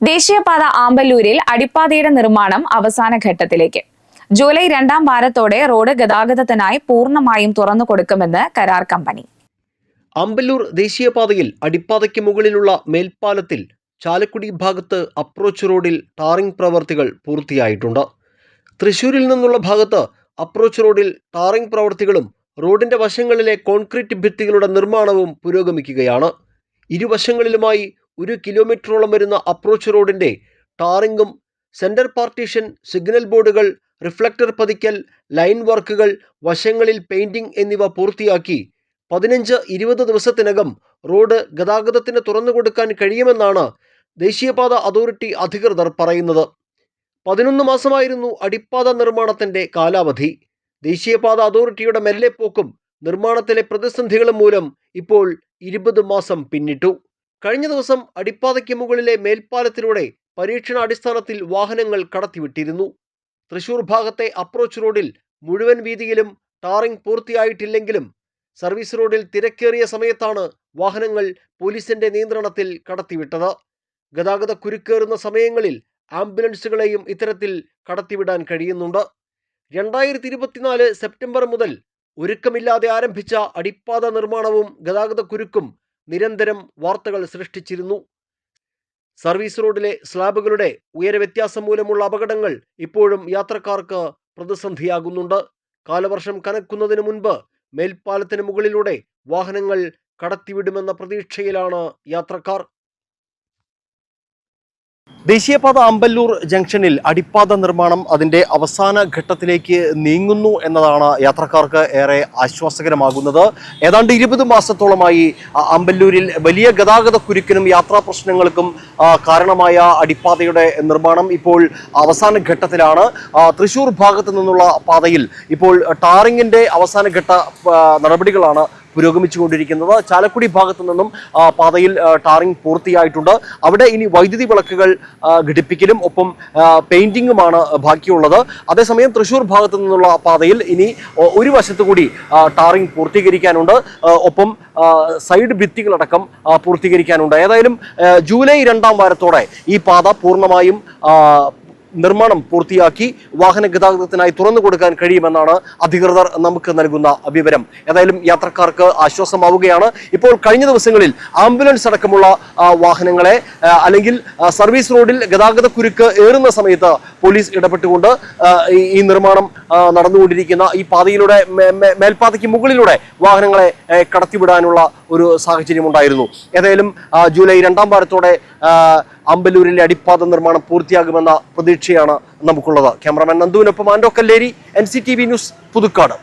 ദേശീയപാത ആമ്പല്ലൂരിൽ അടിപ്പാതയുടെ നിർമ്മാണം അവസാന ഘട്ടത്തിലേക്ക്. ജൂലൈ 2 വാരത്തോടെ റോഡ് ഗതാഗതത്തിനായി പൂർണ്ണമായും തുറന്നു കൊടുക്കുമെന്ന് കരാർ കമ്പനി. ആമ്പല്ലൂർ ദേശീയപാതയിൽ അടിപ്പാതയ്ക്ക് മുകളിലുള്ള മേൽപ്പാലത്തിൽ ചാലക്കുടി ഭാഗത്ത് അപ്രോച്ച് റോഡിൽ ടാറിംഗ് പ്രവർത്തികൾ പൂർത്തിയായിട്ടുണ്ട്. തൃശൂരിൽ നിന്നുള്ള ഭാഗത്ത് അപ്രോച്ച് റോഡിൽ ടാറിംഗ് പ്രവർത്തികളും റോഡിന്റെ വശങ്ങളിലെ കോൺക്രീറ്റ് ഭിത്തികളുടെ നിർമ്മാണവും പുരോഗമിക്കുകയാണ്. ഇരുവശങ്ങളിലുമായി 1 കിലോമീറ്ററോളം വരുന്ന അപ്രോച്ച് റോഡിന്റെ ടാറിംഗും സെന്റർ പാർട്ടീഷൻ, സിഗ്നൽ ബോർഡുകൾ, റിഫ്ലക്ടർ പതിക്കൽ, ലൈൻ വർക്കുകൾ, വശങ്ങളിൽ പെയിന്റിംഗ് എന്നിവ പൂർത്തിയാക്കി 15-20 ദിവസത്തിനകം റോഡ് ഗതാഗതത്തിന് തുറന്നുകൊടുക്കാൻ കഴിയുമെന്നാണ് ദേശീയപാത അതോറിറ്റി അധികൃതർ പറയുന്നത്. 11 മാസമായിരുന്നു അടിപ്പാത നിർമ്മാണത്തിന്റെ കാലാവധി. ദേശീയപാത അതോറിറ്റിയുടെ മെല്ലെപ്പോക്കും നിർമ്മാണത്തിലെ പ്രതിസന്ധികളും മൂലം ഇപ്പോൾ 20 മാസം പിന്നിട്ടു. കഴിഞ്ഞ ദിവസം അടിപ്പാതയ്ക്ക് മുകളിലെ മേൽപ്പാലത്തിലൂടെ പരീക്ഷണാടിസ്ഥാനത്തിൽ വാഹനങ്ങൾ കടത്തിവിട്ടിരുന്നു. തൃശൂർ ഭാഗത്തെ അപ്രോച്ച് റോഡിൽ മുഴുവൻ വീതിയിലും ടാറിംഗ് പൂർത്തിയായിട്ടില്ലെങ്കിലും സർവീസ് റോഡിൽ തിരക്കേറിയ സമയത്താണ് വാഹനങ്ങൾ പോലീസിന്റെ നിയന്ത്രണത്തിൽ കടത്തിവിട്ടത്. ഗതാഗത കുരുക്കേറുന്ന സമയങ്ങളിൽ ആംബുലൻസുകളെയും ഇത്തരത്തിൽ കടത്തിവിടാൻ കഴിയുന്നുണ്ട്. 2024 സെപ്റ്റംബർ മുതൽ ഒരുക്കമില്ലാതെ ആരംഭിച്ച അടിപ്പാത നിർമ്മാണവും ഗതാഗത കുരുക്കും നിരന്തരം വാർത്തകൾ സൃഷ്ടിച്ചിരുന്നു. സർവീസ് റോഡിലെ സ്ലാബുകളുടെ ഉയരവ്യത്യാസം മൂലമുള്ള അപകടങ്ങൾ ഇപ്പോഴും യാത്രക്കാർക്ക് പ്രതിസന്ധിയാകുന്നുണ്ട്. കാലവർഷം കനക്കുന്നതിന് മുൻപ് മേൽപ്പാലത്തിന് മുകളിലൂടെ വാഹനങ്ങൾ കടത്തിവിടുമെന്ന പ്രതീക്ഷയിലാണ് യാത്രക്കാർ. ദേശീയപാത ആമ്പല്ലൂർ ജംഗ്ഷനിൽ അടിപ്പാത നിർമ്മാണം അതിൻ്റെ അവസാന ഘട്ടത്തിലേക്ക് നീങ്ങുന്നു എന്നതാണ് യാത്രക്കാർക്ക് ഏറെ ആശ്വാസകരമാകുന്നത്. ഏതാണ്ട് 20 മാസത്തോളമായി ആമ്പല്ലൂരിൽ വലിയ ഗതാഗത കുരുക്കിനും യാത്രാ പ്രശ്നങ്ങൾക്കും കാരണമായ അടിപ്പാതയുടെ നിർമ്മാണം ഇപ്പോൾ അവസാന ഘട്ടത്തിലാണ്. തൃശൂർ ഭാഗത്തു നിന്നുള്ള പാതയിൽ ഇപ്പോൾ ടാറിങ്ങിൻ്റെ അവസാന ഘട്ട നടപടികളാണ് പുരോഗമിച്ചുകൊണ്ടിരിക്കുന്നത്. ചാലക്കുടി ഭാഗത്തു നിന്നും പാതയിൽ ടാറിംഗ് പൂർത്തിയായിട്ടുണ്ട്. അവിടെ ഇനി വൈദ്യുതി വിളക്കുകൾ ഘടിപ്പിക്കലും ഒപ്പം പെയിന്റിങ്ങുമാണ് ബാക്കിയുള്ളത്. അതേസമയം തൃശൂർ ഭാഗത്തു നിന്നുള്ള പാതയിൽ ഇനി ഒരു വശത്തു കൂടി ടാറിംഗ് പൂർത്തീകരിക്കാനുണ്ട്. ഒപ്പം സൈഡ് ഭിത്തികളടക്കം പൂർത്തീകരിക്കാനുണ്ട്. ഏതായാലും ജൂലൈ 2 വാരത്തോടെ ഈ പാത പൂർണ്ണമായും നിർമ്മാണം പൂർത്തിയാക്കി വാഹന ഗതാഗതത്തിനായി തുറന്നു കൊടുക്കാൻ കഴിയുമെന്നാണ് അധികൃതർ നമുക്ക് നൽകുന്ന വിവരം. ഏതായാലും യാത്രക്കാർക്ക് ആശ്വാസമാവുകയാണ്. ഇപ്പോൾ കഴിഞ്ഞ ദിവസങ്ങളിൽ ആംബുലൻസ് അടക്കമുള്ള വാഹനങ്ങളെ അല്ലെങ്കിൽ സർവീസ് റോഡിൽ ഗതാഗത കുരുക്ക് ഏറുന്ന സമയത്ത് പോലീസ് ഇടപെട്ടുകൊണ്ട് ഈ നിർമ്മാണം നടന്നുകൊണ്ടിരിക്കുന്ന ഈ പാതയിലൂടെ മേൽപ്പാതയ്ക്ക് മുകളിലൂടെ വാഹനങ്ങളെ കടത്തിവിടാനുള്ള ഒരു സാഹചര്യം ഉണ്ടായിരുന്നു. ഏതായാലും ജൂലൈ 2 വാരത്തോടെ ആമ്പല്ലൂരിലെ അടിപ്പാത നിർമ്മാണം പൂർത്തിയാകുമെന്ന പ്രതീക്ഷയാണ് നമുക്കുള്ളത്. ക്യാമറാമാൻ നന്ദുവിനൊപ്പം ആൻഡോ കല്ലേരി, NCTV ന്യൂസ്, പുതുക്കാട്.